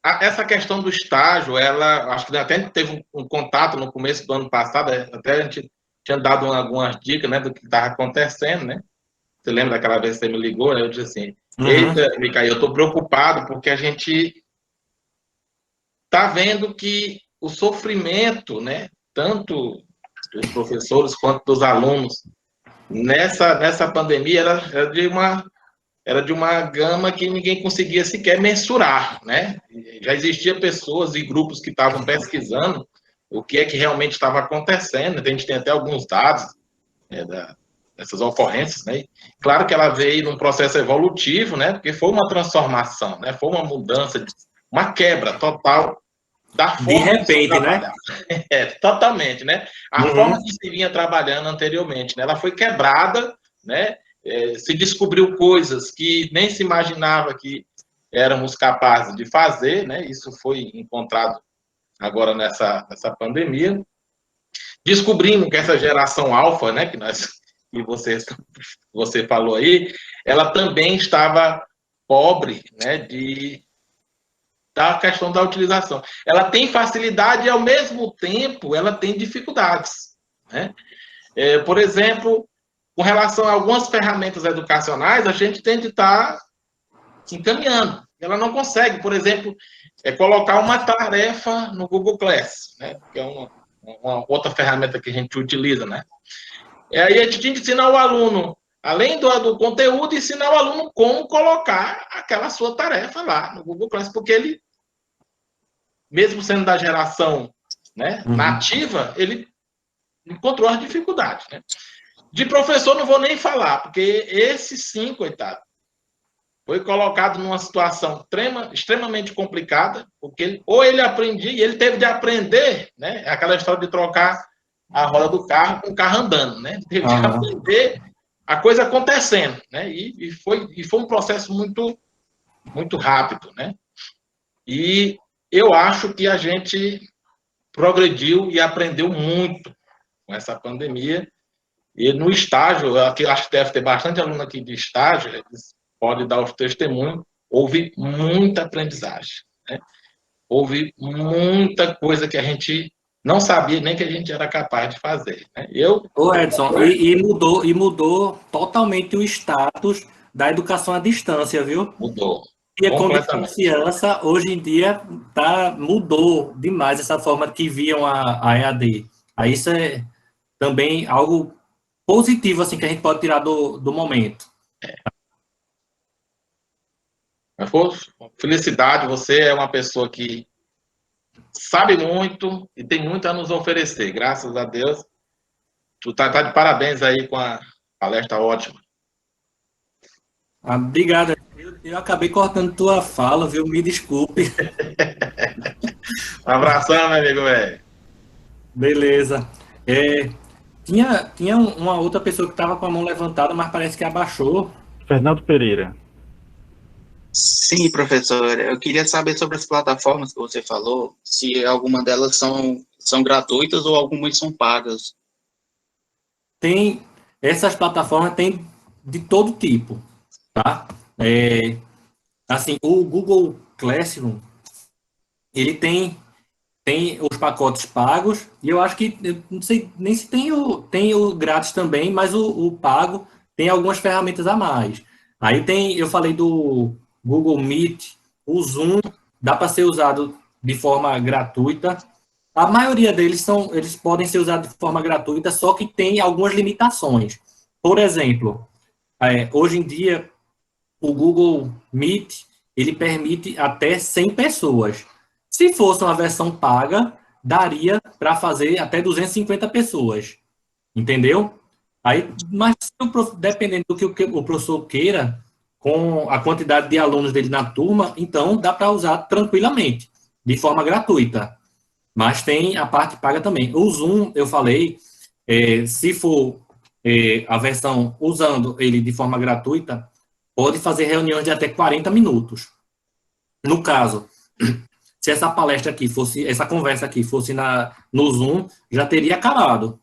essa questão do estágio, acho que até teve um contato no começo do ano passado, até a gente tinha dado algumas dicas, né, do que estava acontecendo, né? Você lembra daquela vez que você me ligou, né? Eu disse assim, eita, Micaías, eu estou preocupado porque a gente está vendo que o sofrimento, né, tanto dos professores quanto dos alunos, nessa pandemia era de uma gama que ninguém conseguia sequer mensurar, né? Já existia pessoas e grupos que estavam pesquisando o que é que realmente estava acontecendo, a gente tem até alguns dados dessas ocorrências, né? Claro que ela veio num processo evolutivo, né? Porque foi uma transformação, né? Foi uma mudança, uma quebra total da forma de repente, né? Totalmente, né? A forma que se vinha trabalhando anteriormente, né? Ela foi quebrada, né? Se descobriu coisas que nem se imaginava que éramos capazes de fazer, né? Isso foi encontrado agora nessa pandemia. Descobrimos que essa geração alfa, né? Que você falou aí, ela também estava pobre, né? Da questão da utilização. Ela tem facilidade e, ao mesmo tempo, ela tem dificuldades, né? Por exemplo, com relação a algumas ferramentas educacionais, a gente tem de estar se encaminhando. Ela não consegue, por exemplo, colocar uma tarefa no Google Class, né? Que é uma outra ferramenta que a gente utiliza, né? E aí a gente tinha que ensinar o aluno, além do conteúdo, ensinar o aluno como colocar aquela sua tarefa lá no Google Classroom, porque ele, mesmo sendo da geração, né, nativa, ele encontrou as dificuldades, né? De professor não vou nem falar, porque esse sim, coitado, foi colocado numa situação extremamente complicada, porque ou ele aprendia, e ele teve de aprender, né? Aquela história de trocar a roda do carro com o carro andando, né? Teve de aprender a coisa acontecendo, né? E foi um processo muito, muito rápido, né? E eu acho que a gente progrediu e aprendeu muito com essa pandemia. E no estágio, aqui acho que deve ter bastante aluno aqui de estágio, eles podem dar os testemunhos, houve muita aprendizagem, né? Houve muita coisa que a gente não sabia nem que a gente era capaz de fazer, né? Ô Edson, e mudou totalmente o status da educação à distância, viu? Mudou. E com desconfiança, hoje em dia, mudou demais essa forma que viam a EAD. Aí isso é também algo positivo, assim, que a gente pode tirar do momento. Mas, pô, felicidade, você é uma pessoa que sabe muito e tem muito a nos oferecer, graças a Deus. Tu tá de parabéns aí com a palestra ótima. Obrigado. Eu acabei cortando tua fala, viu? Me desculpe. Um abração, meu amigo, velho. Beleza. Tinha uma outra pessoa que estava com a mão levantada, mas parece que abaixou. Fernando Pereira. Sim, professor. Eu queria saber sobre as plataformas que você falou, se alguma delas são gratuitas ou algumas são pagas. Essas plataformas têm de todo tipo, tá? Assim, o Google Classroom, ele tem os pacotes pagos, e eu acho que, eu não sei nem se tem o grátis também, mas o pago tem algumas ferramentas a mais. Aí eu falei do Google Meet, o Zoom, dá para ser usado de forma gratuita. A maioria deles eles podem ser usados de forma gratuita, só que tem algumas limitações. Por exemplo, hoje em dia, o Google Meet, ele permite até 100 pessoas. Se fosse uma versão paga, daria para fazer até 250 pessoas. Entendeu? Aí, mas dependendo do que o professor queira, com a quantidade de alunos dele na turma, então dá para usar tranquilamente, de forma gratuita. Mas tem a parte paga também. O Zoom, eu falei, se for a versão usando ele de forma gratuita, pode fazer reuniões de até 40 minutos. No caso, se essa palestra aqui fosse, essa conversa aqui fosse no Zoom, já teria acabado.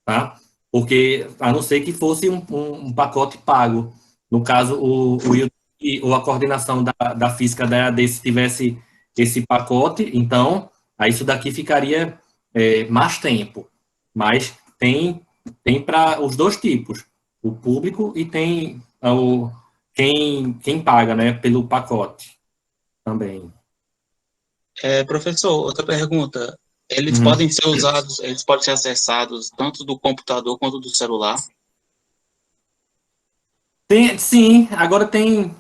Tá? Porque, a não ser que fosse um pacote pago. No caso, o YouTube ou a coordenação da física da EAD, se tivesse esse pacote, então, aí isso daqui ficaria mais tempo. Mas tem para os dois tipos, o público e tem quem paga, né, pelo pacote também. Professor, outra pergunta. Eles podem ser usados, eles podem ser acessados tanto do computador quanto do celular? Sim, agora tem...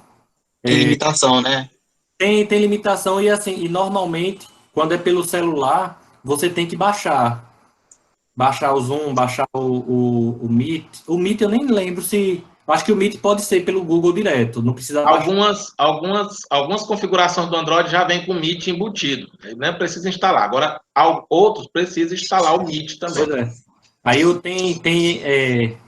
Tem limitação, né? Tem limitação e assim, e normalmente, quando é pelo celular, você tem que baixar o Zoom, baixar o Meet. O Meet eu nem lembro se... Acho que o Meet pode ser pelo Google direto, não precisa baixar. Algumas configurações do Android já vem com o Meet embutido, não precisa instalar. Agora, outros precisam instalar o Meet também. Pois é. Aí eu tenho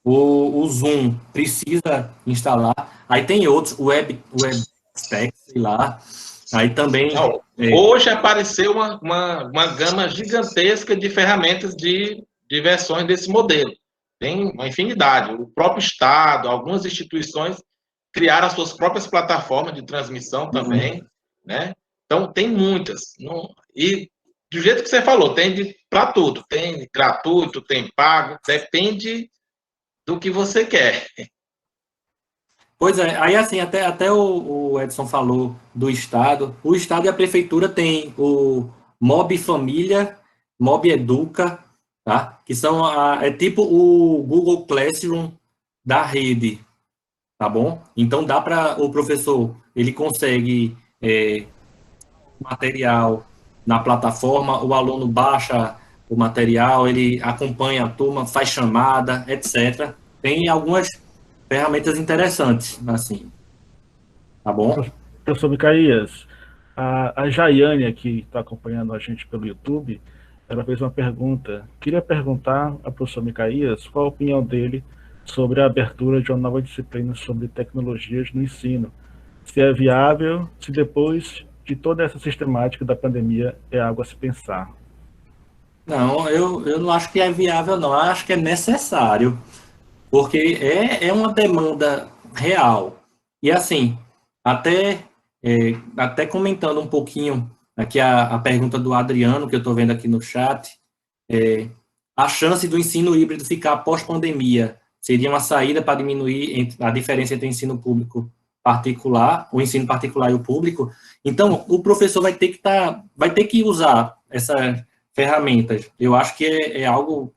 o Zoom, precisa instalar. Aí tem outros, o WebEx, sei lá. Aí também... Hoje apareceu uma gama gigantesca de ferramentas de versões desse modelo. Tem uma infinidade. O próprio Estado, algumas instituições criaram as suas próprias plataformas de transmissão também, né? Então, tem muitas. E, do jeito que você falou, tem para tudo. Tem gratuito, tem pago, depende do que você quer. Pois é, aí assim, até o Edson falou do Estado. O Estado e a Prefeitura tem o Mob Família Mob Educa, tá? Que são é tipo o Google Classroom da rede, tá bom? Então dá para o professor, ele consegue material na plataforma, o aluno baixa o material, ele acompanha a turma, faz chamada, etc. Tem algumas ferramentas interessantes, assim, tá bom? Professor Micaías, a Jaiane aqui está acompanhando a gente pelo YouTube, ela fez uma pergunta. Queria perguntar ao professor Micaías qual a opinião dele sobre a abertura de uma nova disciplina sobre tecnologias no ensino. Se é viável, se depois de toda essa sistemática da pandemia é algo a se pensar. Não, eu não acho que é viável, não. Eu acho que é necessário, porque é uma demanda real. E assim, até, até comentando um pouquinho aqui a pergunta do Adriano, que eu estou vendo aqui no chat, a chance do ensino híbrido ficar pós-pandemia seria uma saída para diminuir a diferença entre o ensino público particular, o ensino particular e o público. Então, o professor vai ter que usar essas ferramentas. Eu acho que é algo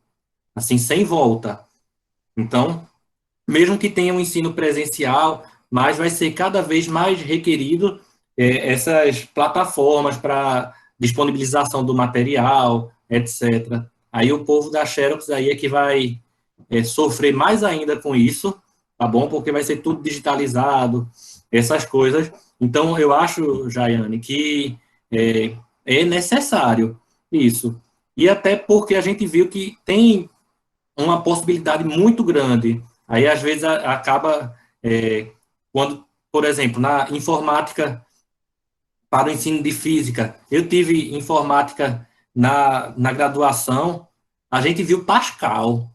assim sem volta. Então, mesmo que tenha um ensino presencial, mas vai ser cada vez mais requerido essas plataformas para disponibilização do material, etc. Aí o povo da Xerox aí é que vai sofrer mais ainda com isso, tá bom? Porque vai ser tudo digitalizado, essas coisas. Então, eu acho, Jaiane, que é necessário isso. E até porque a gente viu que tem uma possibilidade muito grande. Aí, às vezes, acaba, quando, por exemplo, na informática para o ensino de física, eu tive informática na graduação, a gente viu Pascal.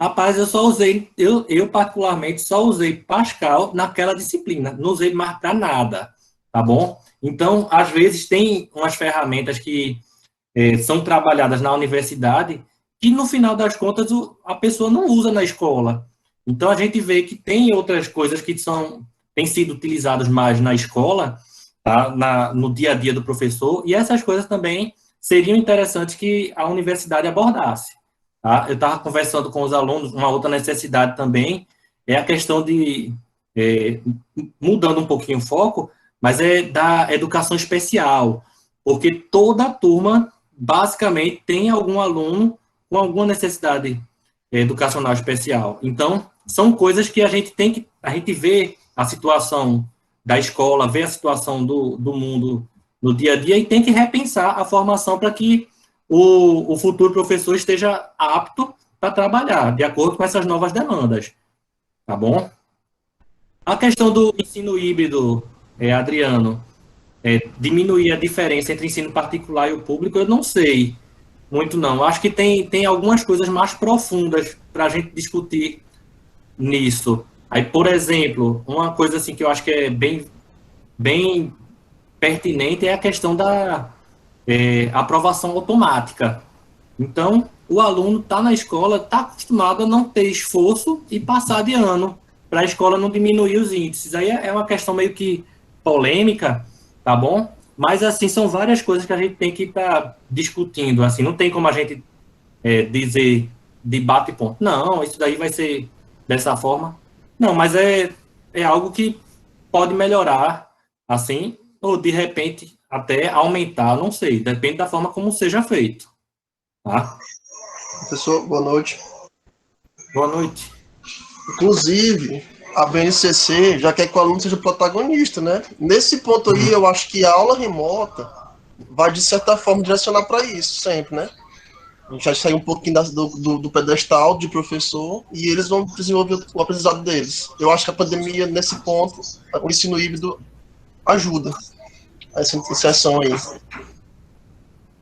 Rapaz, eu só usei, eu particularmente só usei Pascal naquela disciplina, não usei mais para nada, tá bom? Então, às vezes, tem umas ferramentas que são trabalhadas na universidade que, no final das contas, a pessoa não usa na escola. Então, a gente vê que tem outras coisas que têm sido utilizadas mais na escola, tá? No dia a dia do professor, e essas coisas também seriam interessantes que a universidade abordasse. Tá? Eu estava conversando com os alunos, uma outra necessidade também é a questão de, mudando um pouquinho o foco, mas é da educação especial, porque toda a turma, basicamente, tem algum aluno com alguma necessidade educacional especial. Então, são coisas que a gente vê a situação da escola, vê a situação do mundo no dia a dia e tem que repensar a formação para que o futuro professor esteja apto para trabalhar, de acordo com essas novas demandas, tá bom? A questão do ensino híbrido, Adriano, diminuir a diferença entre ensino particular e o público, eu não sei muito não. Acho que tem algumas coisas mais profundas para a gente discutir nisso. Aí, por exemplo, uma coisa assim que eu acho que é bem pertinente é a questão da aprovação automática. Então, o aluno está na escola, está acostumado a não ter esforço e passar de ano, para a escola não diminuir os índices. Aí é uma questão meio que polêmica, tá bom? Mas, assim, são várias coisas que a gente tem que estar discutindo. Assim, não tem como a gente dizer de bate ponto. Não, isso daí vai ser dessa forma. Não, mas é algo que pode melhorar, assim, ou de repente até aumentar, não sei, depende da forma como seja feito. Tá? Professor, boa noite. Boa noite. Inclusive, a BNCC já quer que o aluno seja protagonista, né? Nesse ponto aí, eu acho que a aula remota vai, de certa forma, direcionar para isso sempre, né? A gente vai sair um pouquinho do pedestal de professor e eles vão desenvolver o aprendizado deles. Eu acho que a pandemia, nesse ponto, o ensino híbrido ajuda essa iniciação aí.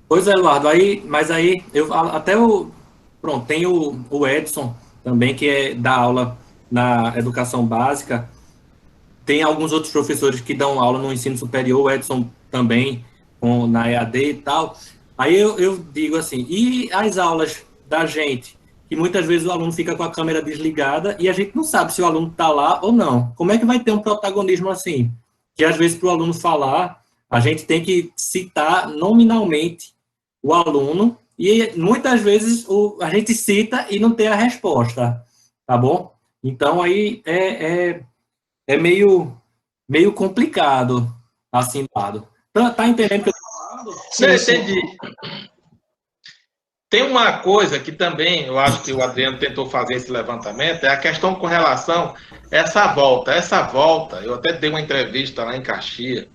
Pois é, Eduardo, mas aí, pronto, tem o Edson também, que dá aula na educação básica, tem alguns outros professores que dão aula no ensino superior, o Edson também, na EAD e tal. Aí eu digo assim, e as aulas da gente, que muitas vezes o aluno fica com a câmera desligada e a gente não sabe se o aluno está lá ou não. Como é que vai ter um protagonismo assim? Que às vezes para o aluno falar, a gente tem que citar nominalmente o aluno e muitas vezes a gente cita e não tem a resposta, tá bom? Então, aí é meio complicado, assim, dado. Tá entendendo o que eu tô falando? Não, entendi. Tem uma coisa que também, eu acho que o Adriano tentou fazer esse levantamento, é a questão com relação a essa volta, eu até dei uma entrevista lá em Caxias,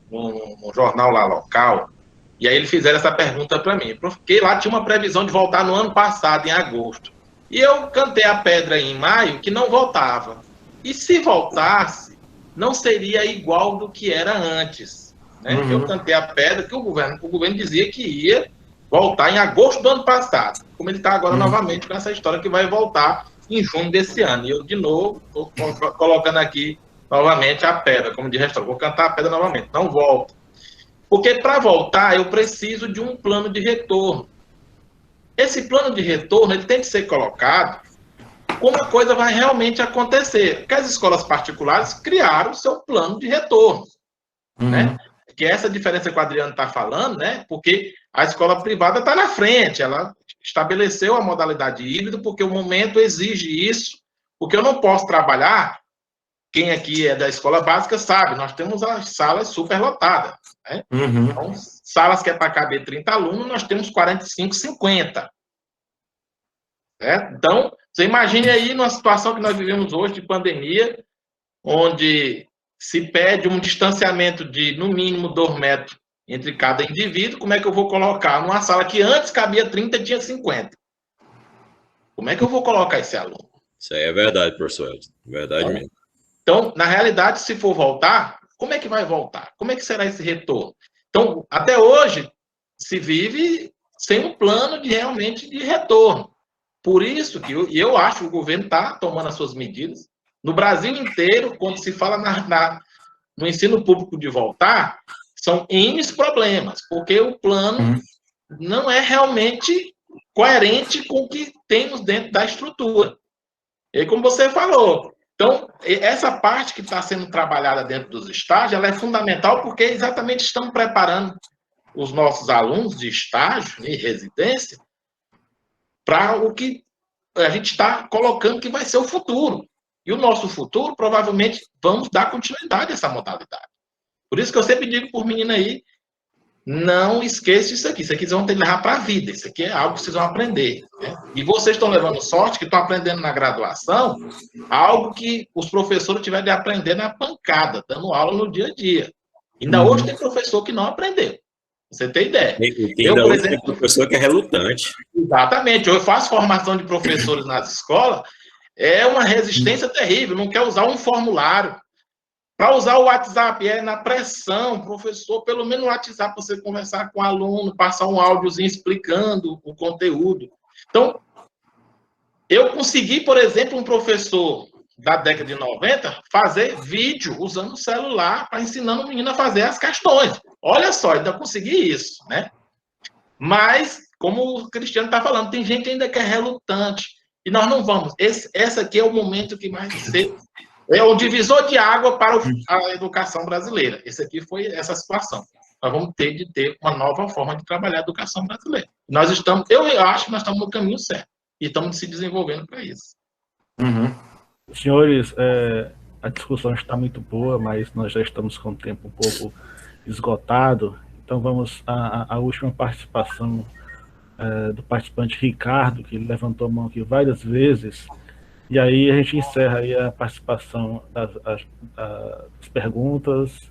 num jornal lá local, e aí eles fizeram essa pergunta para mim, porque lá tinha uma previsão de voltar no ano passado, em agosto. E eu cantei a pedra em maio que não voltava. E se voltasse, não seria igual do que era antes. Né? Uhum. Eu cantei a pedra que o governo dizia que ia voltar em agosto do ano passado, como ele está agora novamente com essa história que vai voltar em junho desse ano. E eu, de novo, estou colocando aqui novamente a pedra, como de restaurante, vou cantar a pedra novamente, não volta. Porque para voltar eu preciso de um plano de retorno. Esse plano de retorno ele tem que ser colocado como a coisa vai realmente acontecer. Porque as escolas particulares criaram o seu plano de retorno. Né? Que essa diferença que o Adriano está falando, né? Porque a escola privada está na frente, ela estabeleceu a modalidade híbrida porque o momento exige isso, porque eu não posso trabalhar, quem aqui é da escola básica sabe, nós temos as salas superlotadas, né? Então, salas que é para caber 30 alunos, nós temos 45, 50. Né? Então, você imagine aí numa situação que nós vivemos hoje de pandemia, onde se pede um distanciamento de, no mínimo, 2 metros entre cada indivíduo, como é que eu vou colocar numa sala que antes cabia 30 e tinha 50? Como é que eu vou colocar esse aluno? Isso aí é verdade, professor Edson. Verdade mesmo. Então, na realidade, se for voltar, como é que vai voltar? Como é que será esse retorno? Então, até hoje, se vive sem um plano realmente de retorno. Por isso que eu acho que o governo está tomando as suas medidas. No Brasil inteiro, quando se fala no ensino público de voltar, são N problemas, porque o plano não é realmente coerente com o que temos dentro da estrutura. E como você falou, então, essa parte que está sendo trabalhada dentro dos estágios, ela é fundamental porque exatamente estamos preparando os nossos alunos de estágio e residência para o que a gente está colocando que vai ser o futuro. E o nosso futuro, provavelmente, vamos dar continuidade a essa modalidade. Por isso que eu sempre digo por menina aí, não esqueça isso aqui. Isso aqui vocês vão ter que levar para a vida. Isso aqui é algo que vocês vão aprender. Né? E vocês estão levando sorte que estão aprendendo na graduação algo que os professores tiveram de aprender na pancada, dando aula no dia a dia. Ainda hoje tem professor que não aprendeu. Você tem ideia. Eu, por exemplo, tem professor que é relutante. Exatamente. Eu faço formação de professores nas escolas, é uma resistência terrível. Não quer usar um formulário. Para usar o WhatsApp, é na pressão, professor, pelo menos no WhatsApp você conversar com o aluno, passar um áudiozinho explicando o conteúdo. Então, eu consegui, por exemplo, um professor da década de 90 fazer vídeo usando o celular para ensinando o menino a fazer as questões. Olha só, ainda consegui isso, né? Mas, como o Cristiano está falando, tem gente ainda que é relutante. E nós não vamos. Esse aqui é o momento que vai ser... É um divisor de água para a educação brasileira. Esse aqui foi essa situação. Nós vamos ter de ter uma nova forma de trabalhar a educação brasileira. Nós estamos, eu acho que nós estamos no caminho certo. E estamos se desenvolvendo para isso. Senhores, a discussão está muito boa, mas nós já estamos com o tempo um pouco esgotado. Então vamos à última participação do participante Ricardo, que levantou a mão aqui várias vezes. E aí a gente encerra aí a participação das perguntas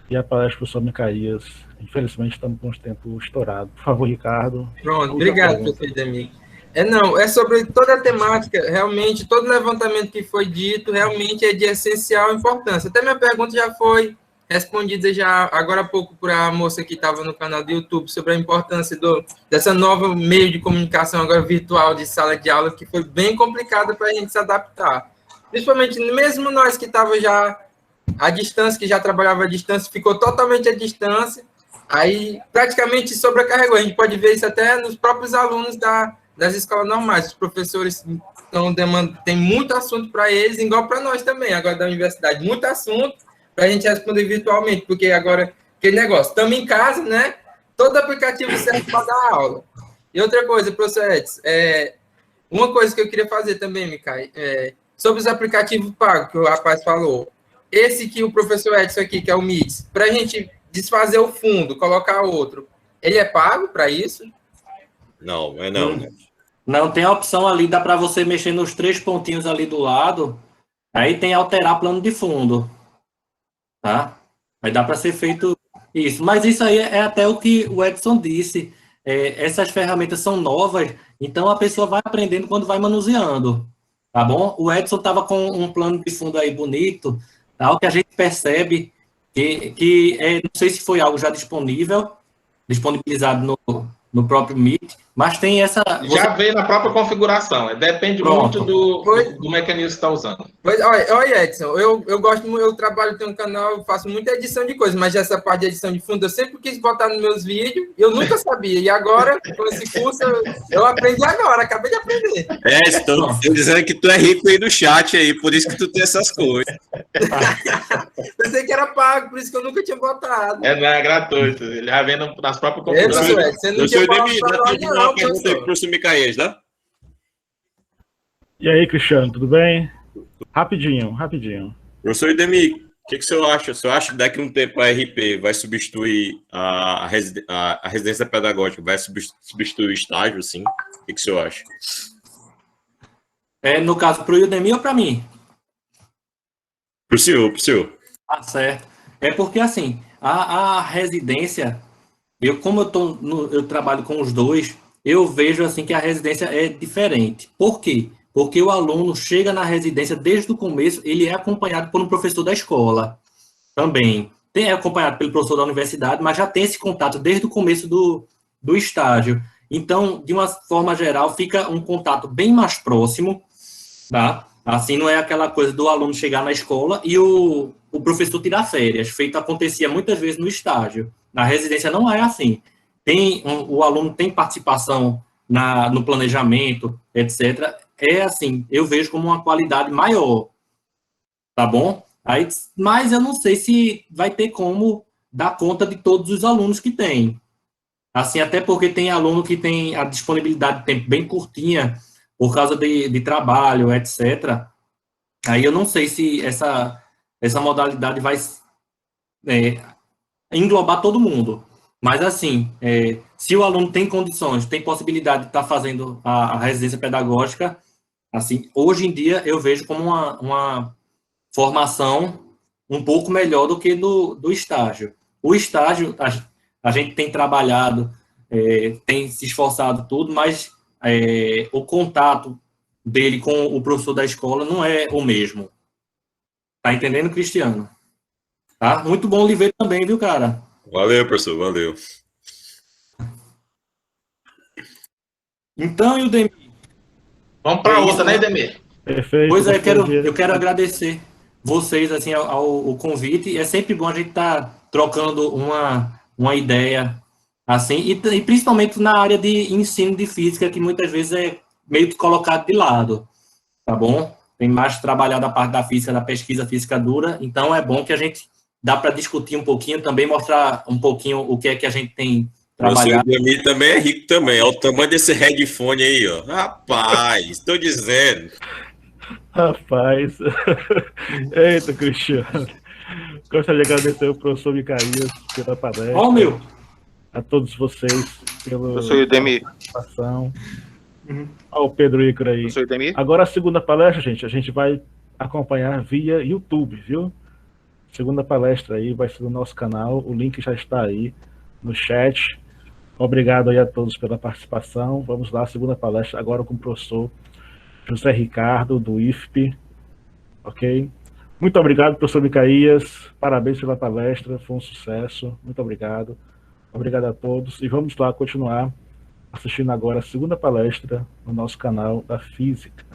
e a palestra do professor Micaías. Infelizmente estamos com o tempo estourado. Por favor, Ricardo. Pronto, obrigado, professor Demir. É sobre toda a temática, realmente, todo levantamento que foi dito, realmente é de essencial importância. Até minha pergunta já foi respondida já agora há pouco por a moça que estava no canal do YouTube sobre a importância dessa nova meio de comunicação agora virtual de sala de aula, que foi bem complicada para a gente se adaptar. Principalmente, mesmo nós que estava já à distância, que já trabalhava à distância, ficou totalmente à distância, aí praticamente sobrecarregou. A gente pode ver isso até nos próprios alunos das escolas normais. Os professores têm muito assunto para eles, igual para nós também, agora da universidade, muito assunto para a gente responder virtualmente, porque agora, aquele negócio, estamos em casa, né? Todo aplicativo serve para dar aula. E outra coisa, professor Edson, uma coisa que eu queria fazer também, Micai, sobre os aplicativos pagos, que o rapaz falou. Esse que o professor Edson aqui, que é o Mix, para a gente desfazer o fundo, colocar outro, ele é pago para isso? Não, não. Não, tem a opção ali, dá para você mexer nos 3 pontinhos ali do lado, aí tem alterar plano de fundo, tá? Aí dá para ser feito isso. Mas isso aí é até o que o Edson disse, essas ferramentas são novas, então a pessoa vai aprendendo quando vai manuseando, tá bom? O Edson estava com um plano de fundo aí bonito, tá? O que a gente percebe não sei se foi algo já disponibilizado no próprio Meet, mas tem essa... Já veio na própria configuração, depende muito do mecanismo que está usando. Pois, olha, Edson, eu gosto muito, eu trabalho, tenho um canal, eu faço muita edição de coisas, mas essa parte de edição de fundo eu sempre quis botar nos meus vídeos, eu nunca sabia, e agora, com esse curso, eu aprendi agora, acabei de aprender. Estou dizendo que tu é rico aí no chat aí, por isso que tu tem essas coisas. Pensei que era pago, por isso que eu nunca tinha botado. Não é gratuito, ele já vem nas próprias configurações. Você não tinha uma pergunta aí pro professor Micaías, tá? E aí, Cristiano, tudo bem? Rapidinho. Professor Idemir, o que você acha? Você acha que daqui a um tempo a RP vai substituir a residência pedagógica, vai substituir o estágio, assim? O que você acha? No caso, para o Udemy ou para mim? Pro senhor. Ah, certo. É porque, assim, a residência, como eu trabalho com os dois, eu vejo, assim, que a residência é diferente. Por quê? Porque o aluno chega na residência desde o começo, ele é acompanhado por um professor da escola também. É acompanhado pelo professor da universidade, mas já tem esse contato desde o começo do estágio. Então, de uma forma geral, fica um contato bem mais próximo, tá? Assim, não é aquela coisa do aluno chegar na escola e o professor tirar férias, feito acontecia muitas vezes no estágio. Na residência não é assim. O aluno tem participação no planejamento, etc. É assim, eu vejo como uma qualidade maior, tá bom? Mas eu não sei se vai ter como dar conta de todos os alunos que tem. Assim, até porque tem aluno que tem a disponibilidade de tempo bem curtinha, por causa de trabalho, etc. Aí eu não sei se essa modalidade vai englobar todo mundo. Mas, assim, se o aluno tem condições, tem possibilidade de estar fazendo a residência pedagógica, assim, hoje em dia eu vejo como uma formação um pouco melhor do que do estágio. O estágio, a gente tem trabalhado, tem se esforçado tudo, mas o contato dele com o professor da escola não é o mesmo. Tá entendendo, Cristiano? Tá? Muito bom lhe ver também, viu, cara? Valeu, professor, valeu. Então, Ildemir... Vamos para outra, né, Ildemir? Perfeito. Pois é, eu quero agradecer vocês, assim, ao convite. É sempre bom a gente estar trocando uma ideia, assim, e principalmente na área de ensino de física, que muitas vezes é meio que colocado de lado, tá bom? Tem mais trabalhado a parte da física, da pesquisa física dura, então é bom que a gente dá para discutir um pouquinho, também mostrar um pouquinho o que é que a gente tem trabalhado. O Idemir também é rico também, olha o tamanho desse headphone aí, ó. Rapaz, estou dizendo. Rapaz. Eita, Cristiano. Gostaria de agradecer ao professor Micaías pela palestra. Ó, meu! A todos vocês pela participação. Olha o Pedro Ícaro aí. Agora a segunda palestra, gente, a gente vai acompanhar via YouTube, viu? Segunda palestra aí vai ser no nosso canal, o link já está aí no chat. Obrigado aí a todos pela participação. Vamos lá, segunda palestra agora com o professor José Ricardo, do IFP. Ok? Muito obrigado, professor Micaías. Parabéns pela palestra, foi um sucesso. Muito obrigado. Obrigado a todos. E vamos lá continuar assistindo agora a segunda palestra no nosso canal da Física.